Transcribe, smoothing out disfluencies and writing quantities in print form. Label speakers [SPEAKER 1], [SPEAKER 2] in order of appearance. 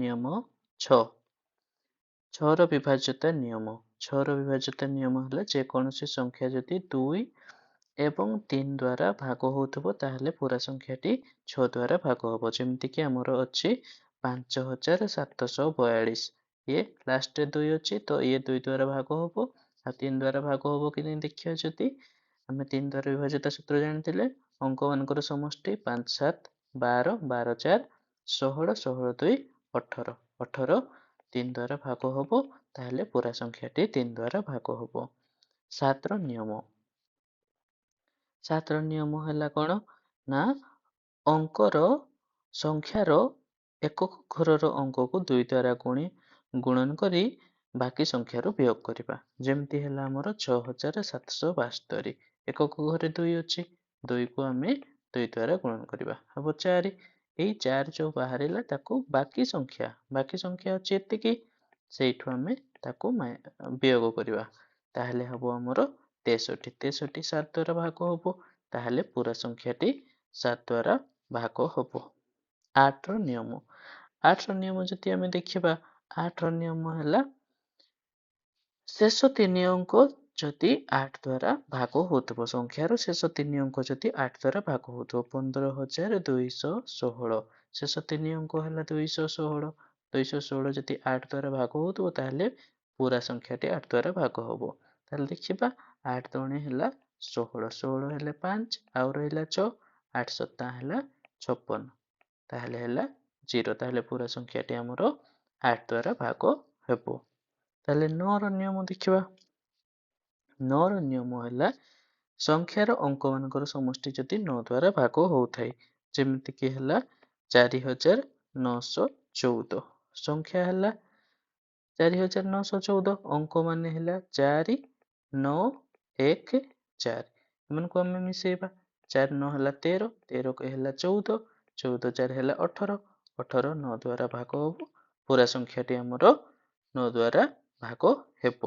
[SPEAKER 1] ନିୟମ 6 6ର ବିଭାଜ୍ୟତା ନିୟମ 6ର ବିଭାଜ୍ୟତା ନିୟମ ହେଲା ଯେକୌଣସି ସଂଖ୍ୟା ଯଦି 2 ଏବଂ 3 ଦ୍ୱାରା ଭାଗ ହେଉଥିବ ତାହେଲେ ପୁରା ସଂଖ୍ୟାଟି 6 ଦ୍ୱାରା ଭାଗ ହେବ। ଯେମିତିକି ଆମର ଅଛି 5742 ଇଏ ଲାଷ୍ଟରେ 2 ଅଛି ତ ଇଏ 2 ଦ୍ୱାରା ଭାଗ ହେବ ଆଉ 3 ଦ୍ୱାରା ଭାଗ ହେବ କି ନାହିଁ ଦେଖିବା। ଯଦି ଆମେ 3 ଦ୍ୱାରା ବିଭାଜ୍ୟତା ସୂତ୍ର ଜାଣିଥିଲେ ଅଙ୍କମାନଙ୍କର ସମଷ୍ଟି 5 7 12 12 4 16 16 2 18 18 3 ଦ୍ୱାରା ଭାଗ ହେବ ତାହେଲେ ପୁରା ସଂଖ୍ୟାଟି 3 ଦ୍ୱାରା ଭାଗ ହେବ। 7ର ନିୟମ 7ର ନିୟମ ହେଲା କ'ଣ ନା ଅଙ୍କର ସଂଖ୍ୟାର ଏକକ ଘରର ଅଙ୍କକୁ 2 ଦ୍ୱାରା ଗୁଣନ କରି ବାକି ସଂଖ୍ୟାରୁ ବିୟୋଗ କରିବା। ଯେମିତି ହେଲା ଆମର 6772 ଏକକ ଘରେ 2 ଅଛି 2କୁ ଆମେ 2 ଦ୍ୱାରା ଗୁଣନ କରିବା ହେବ 4। ଏଇ 4 ଯୋଉ ବାହାରିଲା ତାକୁ ବାକି ସଂଖ୍ୟା ଅଛି ଏତିକି ସେଇଠୁ ଆମେ ତାକୁ ବିୟୋଗ କରିବା ତାହେଲେ ହେବ ଆମର 63 63 7 ଦ୍ୱାରା ଭାଗ ହେବ ତାହେଲେ ପୁରା ସଂଖ୍ୟାଟି 7 ଦ୍ୱାରା ଭାଗ ହେବ। 8ର ନିୟମ 8ର ନିୟମ ଯଦି ଆମେ ଦେଖିବା 8ର ନିୟମ ହେଲା ଶେଷ 3 ଅଙ୍କ ଯଦି 8 ଦ୍ୱାରା ଭାଗ ହେଉଥିବ ସଂଖ୍ୟାର ଶେଷ 3 ଅଙ୍କ ଯଦି 8 ଦ୍ୱାରା ଭାଗ ହେଉଥିବ 15216 ଶେଷ 3 ଅଙ୍କ ହେଲା 216 216 ଯଦି 8 ଦ୍ୱାରା ଭାଗ ହେଉଥିବ ତାହେଲେ ପୁରା ସଂଖ୍ୟାଟି 8 ଦ୍ୱାରା ଭାଗ ହେବ। ତାହେଲେ ଦେଖିବା 8 ଦୁଣେ ହେଲା 16 16 ହେଲେ 5 ଆଉ ରହିଲା 6 8 7 ହେଲା 56 ତାହେଲେ ହେଲା 0 ତାହେଲେ ପୁରା ସଂଖ୍ୟାଟି ଆମର 8 ଦ୍ୱାରା ଭାଗ ହେବ। ତାହେଲେ 9ର ନିୟମ ଦେଖିବା 9ର ନିୟମ ହେଲା ସଂଖ୍ୟାର ଅଙ୍କମାନଙ୍କର ସମଷ୍ଟି ଯଦି 9 ଦ୍ୱାରା ଭାଗ ହେଉଥାଏ ଯେମିତିକି ହେଲା 4914 ସଂଖ୍ୟା ହେଲା 4914 ଅଙ୍କ ମାନେ ହେଲା 4 9 1 4 ଏମାନଙ୍କୁ ଆମେ ମିଶେଇବା 4 9 ହେଲା 13 13 ହେଲା 14 14 4 ହେଲା 18 18 9 ଦ୍ୱାରା ଭାଗ ହେବ ପୁରା ସଂଖ୍ୟାଟି ଆମର 9 ଦ୍ୱାରା ଭାଗ ହେବ।